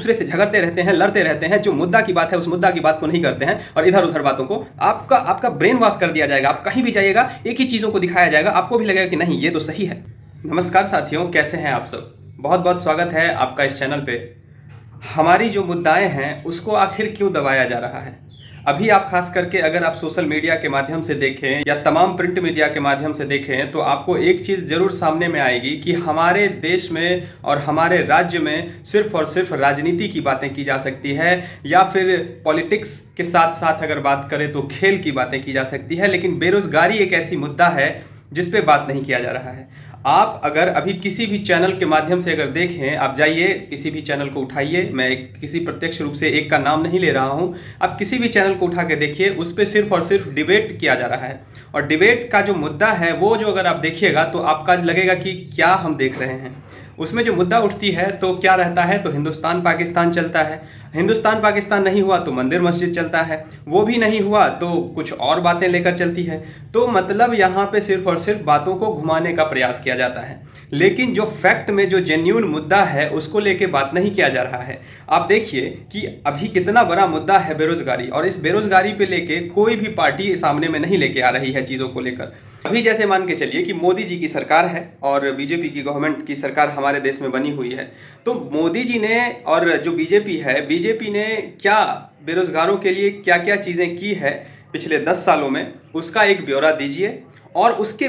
दूसरे से झगड़ते रहते हैं, लड़ते रहते हैं, जो मुद्दा की बात है उस मुद्दा की बात को नहीं करते हैं और इधर उधर बातों को आपका ब्रेन वॉश कर दिया जाएगा। आप कहीं भी जाइएगा एक ही चीज़ों को दिखाया जाएगा, आपको भी लगेगा कि नहीं ये तो सही है। नमस्कार साथियों, कैसे हैं आप सब? बहुत बहुत स्वागत है आपका इस चैनल पे। हमारी जो मुद्दाएं हैं उसको आखिर क्यों दबाया जा रहा है? अभी आप खास करके अगर आप सोशल मीडिया के माध्यम से देखें या तमाम प्रिंट मीडिया के माध्यम से देखें तो आपको एक चीज़ ज़रूर सामने में आएगी कि हमारे देश में और हमारे राज्य में सिर्फ और सिर्फ राजनीति की बातें की जा सकती है या फिर पॉलिटिक्स के साथ साथ अगर बात करें तो खेल की बातें की जा सकती है, लेकिन बेरोज़गारी एक ऐसी मुद्दा है जिस पे बात नहीं किया जा रहा है। आप अगर अभी किसी भी चैनल के माध्यम से अगर देखें, आप जाइए किसी भी चैनल को उठाइए, मैं किसी प्रत्यक्ष रूप से एक का नाम नहीं ले रहा हूं, आप किसी भी चैनल को उठा के देखिए, उस पर सिर्फ और सिर्फ डिबेट किया जा रहा है। और डिबेट का जो मुद्दा है वो जो अगर आप देखिएगा तो आपका लगेगा कि क्या हम देख रहे हैं। उसमें जो मुद्दा उठती है तो क्या रहता है, तो हिंदुस्तान पाकिस्तान चलता है, हिंदुस्तान पाकिस्तान नहीं हुआ तो मंदिर मस्जिद चलता है, वो भी नहीं हुआ तो कुछ और बातें लेकर चलती है। तो मतलब यहाँ पे सिर्फ और सिर्फ बातों को घुमाने का प्रयास किया जाता है, लेकिन जो फैक्ट में जो जेन्युइन मुद्दा है उसको लेके बात नहीं किया जा रहा है। आप देखिए कि अभी कितना बड़ा मुद्दा है बेरोजगारी, और इस बेरोजगारी पे लेके कोई भी पार्टी सामने में नहीं लेके आ रही है चीज़ों को लेकर। अभी जैसे मान के चलिए कि मोदी जी की सरकार है और बीजेपी की गवर्नमेंट की सरकार हमारे देश में बनी हुई है, तो मोदी जी ने और जो बीजेपी ने क्या बेरोजगारों के लिए क्या क्या चीज़ें की है पिछले 10 सालों में, उसका एक ब्यौरा दीजिए। और उसके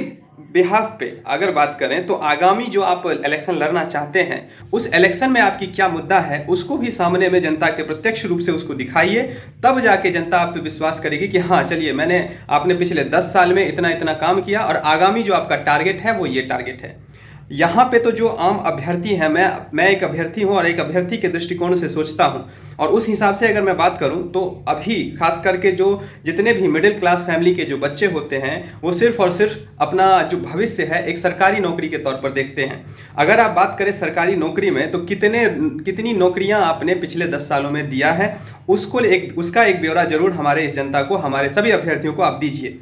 बिहाफ पे अगर बात करें तो आगामी जो आप इलेक्शन लड़ना चाहते हैं उस इलेक्शन में आपकी क्या मुद्दा है उसको भी सामने में जनता के प्रत्यक्ष रूप से उसको दिखाइए, तब जाके जनता आप पे विश्वास करेगी कि हाँ चलिए आपने पिछले 10 साल में इतना इतना काम किया और आगामी जो आपका टारगेट है वो ये टारगेट है। यहाँ पे तो जो आम अभ्यर्थी हैं, मैं एक अभ्यर्थी हूँ और एक अभ्यर्थी के दृष्टिकोण से सोचता हूँ, और उस हिसाब से अगर मैं बात करूँ तो अभी खास करके जो जितने भी मिडिल क्लास फैमिली के जो बच्चे होते हैं वो सिर्फ और सिर्फ अपना जो भविष्य है एक सरकारी नौकरी के तौर पर देखते हैं। अगर आप बात करें सरकारी नौकरी में तो कितनी नौकरियां आपने पिछले 10 सालों में दिया है, उसका एक ब्यौरा जरूर हमारे इस जनता को, हमारे सभी अभ्यर्थियों को आप दीजिए।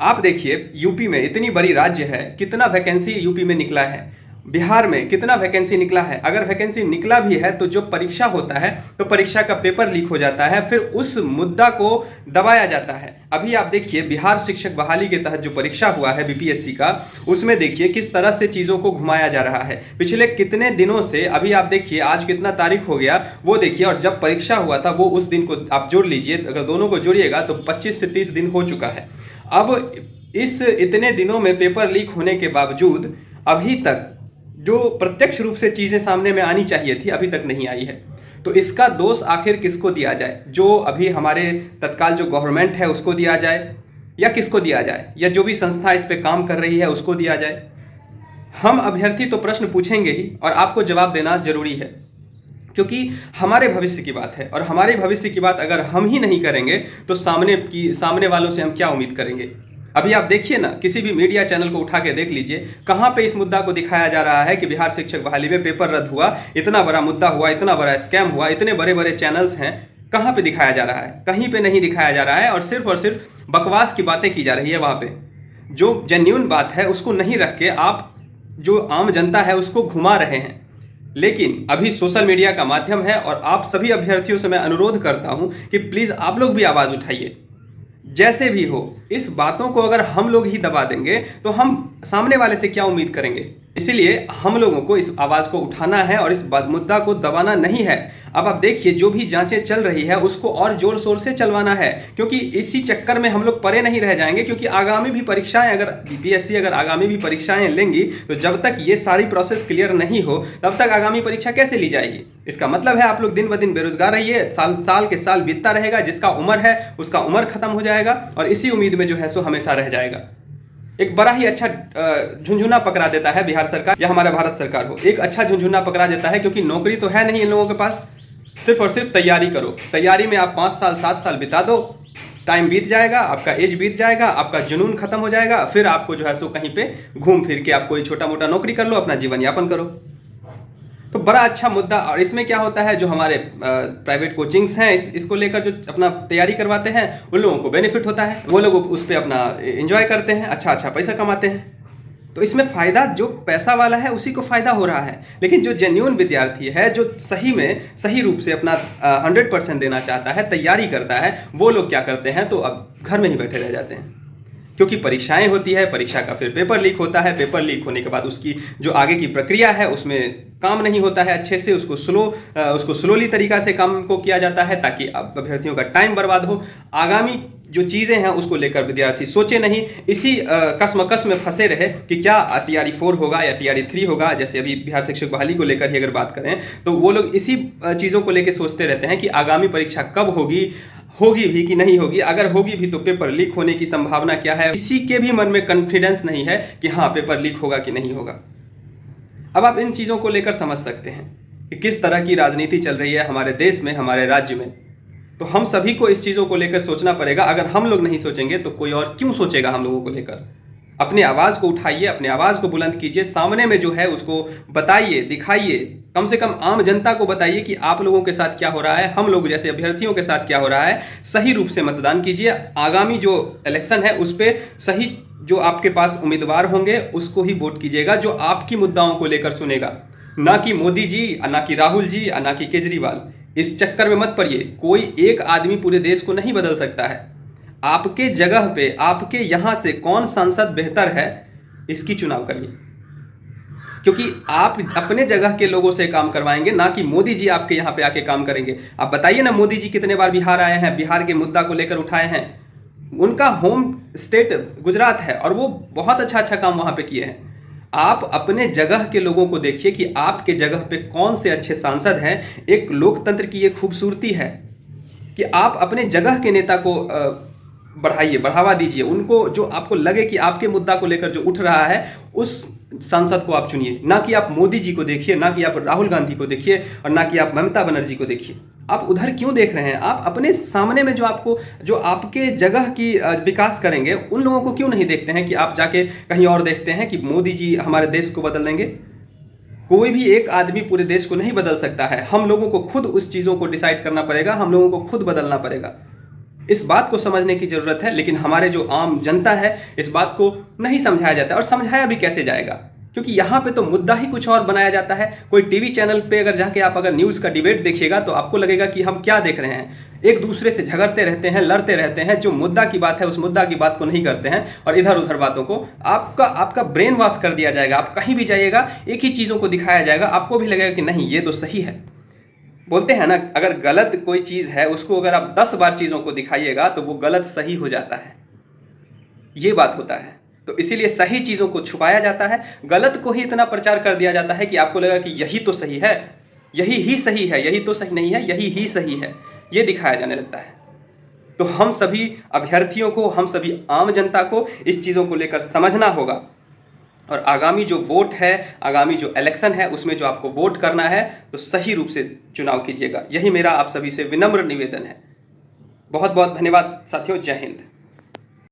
आप देखिए यूपी में इतनी बड़ी राज्य है, कितना वैकेंसी यूपी में निकला है, बिहार में कितना वैकेंसी निकला है। अगर वैकेंसी निकला भी है तो जो परीक्षा होता है तो परीक्षा का पेपर लीक हो जाता है, फिर उस मुद्दा को दबाया जाता है। अभी आप देखिए बिहार शिक्षक बहाली के तहत जो परीक्षा हुआ है बीपीएससी का, उसमें देखिए किस तरह से चीज़ों को घुमाया जा रहा है पिछले कितने दिनों से। अभी आप देखिए आज कितना तारीख हो गया वो देखिए, और जब परीक्षा हुआ था वो उस दिन को आप जोड़ लीजिए, अगर दोनों को जोड़िएगा तो 25 से 30 दिन हो चुका है। अब इस इतने दिनों में पेपर लीक होने के बावजूद अभी तक जो प्रत्यक्ष रूप से चीज़ें सामने में आनी चाहिए थी अभी तक नहीं आई है। तो इसका दोष आखिर किसको दिया जाए? जो अभी हमारे तत्काल जो गवर्नमेंट है उसको दिया जाए या किसको दिया जाए, या जो भी संस्था इस पे काम कर रही है उसको दिया जाए? हम अभ्यर्थी तो प्रश्न पूछेंगे ही और आपको जवाब देना जरूरी है, क्योंकि हमारे भविष्य की बात है, और हमारे भविष्य की बात अगर हम ही नहीं करेंगे तो सामने वालों से हम क्या उम्मीद करेंगे? अभी आप देखिए ना, किसी भी मीडिया चैनल को उठा के देख लीजिए, कहाँ पे इस मुद्दा को दिखाया जा रहा है कि बिहार शिक्षक बहाली में पेपर रद्द हुआ, इतना बड़ा मुद्दा हुआ, इतना बड़ा स्कैम हुआ, इतने बड़े बड़े चैनल्स हैं, कहाँ पे दिखाया जा रहा है? कहीं पे नहीं दिखाया जा रहा है, और सिर्फ बकवास की बातें की जा रही है। वहाँ पे जो जेन्युइन बात है उसको नहीं रख के आप जो आम जनता है उसको घुमा रहे हैं। लेकिन अभी सोशल मीडिया का माध्यम है और आप सभी अभ्यर्थियों से मैं अनुरोध करता हूं कि प्लीज़ आप लोग भी आवाज़ उठाइए। जैसे भी हो, इस बातों को अगर हम लोग ही दबा देंगे तो हम सामने वाले से क्या उम्मीद करेंगे? इसीलिए हम लोगों को इस आवाज़ को उठाना है और इस मुद्दा को दबाना नहीं है। अब आप देखिए जो भी जांचें चल रही है उसको और जोर शोर से चलवाना है, क्योंकि इसी चक्कर में हम लोग परे नहीं रह जाएंगे। क्योंकि आगामी भी परीक्षाएं, अगर बीपीएससी अगर आगामी भी परीक्षाएं लेंगी तो जब तक ये सारी प्रोसेस क्लियर नहीं हो तब तक आगामी परीक्षा कैसे ली जाएगी? इसका मतलब है आप लोग दिन ब दिन बेरोजगार रहिए, साल के साल बीतता रहेगा, जिसका उम्र है उसका उम्र खत्म हो जाएगा और इसी उम्मीद में जो है सो हमेशा रह जाएगा। एक बड़ा ही अच्छा झुंझुना पकड़ा देता है बिहार सरकार या हमारा भारत सरकार हो, एक अच्छा झुंझुना पकड़ा देता है, क्योंकि नौकरी तो है नहीं इन लोगों के पास। सिर्फ और सिर्फ तैयारी करो, तैयारी में आप 5 साल 7 साल बिता दो, टाइम बीत जाएगा, आपका एज बीत जाएगा, आपका जुनून खत्म हो जाएगा, फिर आपको जो है सो कहीं पे घूम फिर के आप कोई छोटा मोटा नौकरी कर लो, अपना जीवन यापन करो। तो बड़ा अच्छा मुद्दा। और इसमें क्या होता है, जो हमारे प्राइवेट कोचिंग्स हैं इसको लेकर जो अपना तैयारी करवाते हैं उन लोगों को बेनिफिट होता है, वो लोग उस पर अपना एंजॉय करते हैं, अच्छा पैसा कमाते हैं। तो इसमें फ़ायदा जो पैसा वाला है उसी को फ़ायदा हो रहा है, लेकिन जो जेन्युइन विद्यार्थी है, जो सही में सही रूप से अपना 100% देना चाहता है, तैयारी करता है, वो लोग क्या करते हैं, तो अब घर में ही बैठे रह जाते हैं। क्योंकि परीक्षाएं होती है, परीक्षा का फिर पेपर लीक होता है, पेपर लीक होने के बाद उसकी जो आगे की प्रक्रिया है उसमें काम नहीं होता है अच्छे से, उसको स्लोली तरीका से काम को किया जाता है ताकि अभ्यर्थियों का टाइम बर्बाद हो। आगामी जो चीज़ें हैं उसको लेकर विद्यार्थी सोचे नहीं, इसी कसमकस में फंसे रहे कि क्या TRE 4 होगा या TRE 3 होगा। जैसे अभी बिहार शिक्षक बहाली को लेकर ही अगर बात करें तो वो लोग इसी चीज़ों को लेकर सोचते रहते हैं कि आगामी परीक्षा कब होगी भी कि नहीं होगी, अगर होगी भी तो पेपर लीक होने की संभावना क्या है। किसी के भी मन में कॉन्फिडेंस नहीं है कि हाँ पेपर लीक होगा कि नहीं होगा। अब आप इन चीज़ों को लेकर समझ सकते हैं कि किस तरह की राजनीति चल रही है हमारे देश में, हमारे राज्य में। तो हम सभी को इस चीज़ों को लेकर सोचना पड़ेगा। अगर हम लोग नहीं सोचेंगे तो कोई और क्यों सोचेगा हम लोगों को लेकर। अपनी आवाज़ को उठाइए, अपनी आवाज़ को बुलंद कीजिए, सामने में जो है उसको बताइए, दिखाइए, कम से कम आम जनता को बताइए कि आप लोगों के साथ क्या हो रहा है, हम लोग जैसे अभ्यर्थियों के साथ क्या हो रहा है। सही रूप से मतदान कीजिए। आगामी जो इलेक्शन है उस पर सही जो आपके पास उम्मीदवार होंगे उसको ही वोट कीजिएगा, जो आपकी मुद्दाओं को लेकर सुनेगा, ना कि मोदी जी, ना कि राहुल जी, ना कि केजरीवाल। इस चक्कर में मत पड़िए। कोई एक आदमी पूरे देश को नहीं बदल सकता है। आपके जगह पे, आपके यहाँ से कौन सांसद बेहतर है, इसकी चुनाव करिए, क्योंकि आप अपने जगह के लोगों से काम करवाएंगे, ना कि मोदी जी आपके यहाँ पे आके काम करेंगे। आप बताइए ना, मोदी जी कितने बार बिहार आए हैं, बिहार के मुद्दा को लेकर उठाए हैं। उनका होम स्टेट गुजरात है और वो बहुत अच्छा काम वहाँ पे किए हैं। आप अपने जगह के लोगों को देखिए कि आपके जगह पे कौन से अच्छे सांसद हैं। एक लोकतंत्र की ये खूबसूरती है कि आप अपने जगह के नेता को बढ़ाइए, बढ़ावा दीजिए। उनको जो आपको लगे कि आपके मुद्दा को लेकर जो उठ रहा है उस सांसद को आप चुनिए, ना कि आप मोदी जी को देखिए, ना कि आप राहुल गांधी को देखिए और ना कि आप ममता बनर्जी को देखिए। आप उधर क्यों देख रहे हैं? आप अपने सामने में जो आपके जगह की विकास करेंगे उन लोगों को क्यों नहीं देखते हैं कि आप जाके कहीं और देखते हैं कि मोदी जी हमारे देश को बदल देंगे। कोई भी एक आदमी पूरे देश को नहीं बदल सकता है। हम लोगों को खुद उस चीज़ों को डिसाइड करना पड़ेगा, हम लोगों को खुद बदलना पड़ेगा। इस बात को समझने की ज़रूरत है, लेकिन हमारे जो आम जनता है इस बात को नहीं समझाया जाता है। और समझाया भी कैसे जाएगा, क्योंकि यहाँ पे तो मुद्दा ही कुछ और बनाया जाता है। कोई टीवी चैनल पे अगर जाके आप अगर न्यूज़ का डिबेट देखिएगा तो आपको लगेगा कि हम क्या देख रहे हैं। एक दूसरे से झगड़ते रहते हैं, लड़ते रहते हैं। जो मुद्दा की बात है उस मुद्दा की बात को नहीं करते हैं और इधर उधर बातों को आपका ब्रेन वॉश कर दिया जाएगा। आप कहीं भी जाइएगा एक ही चीज़ों को दिखाया जाएगा, आपको भी लगेगा कि नहीं ये तो सही है। बोलते हैं ना, अगर गलत कोई चीज़ है उसको अगर आप 10 बार चीज़ों को दिखाइएगा तो वो गलत सही हो जाता है। ये बात होता है। तो इसीलिए सही चीज़ों को छुपाया जाता है, गलत को ही इतना प्रचार कर दिया जाता है कि आपको लगेगा कि यही तो सही है, यही ही सही है, यही तो सही नहीं है, यही ही सही है, ये दिखाया जाने लगता है। तो हम सभी अभ्यर्थियों को, हम सभी आम जनता को इस चीज़ों को लेकर समझना होगा और आगामी जो वोट है, आगामी जो इलेक्शन है उसमें जो आपको वोट करना है तो सही रूप से चुनाव कीजिएगा। यही मेरा आप सभी से विनम्र निवेदन है। बहुत बहुत धन्यवाद साथियों। जय हिंद।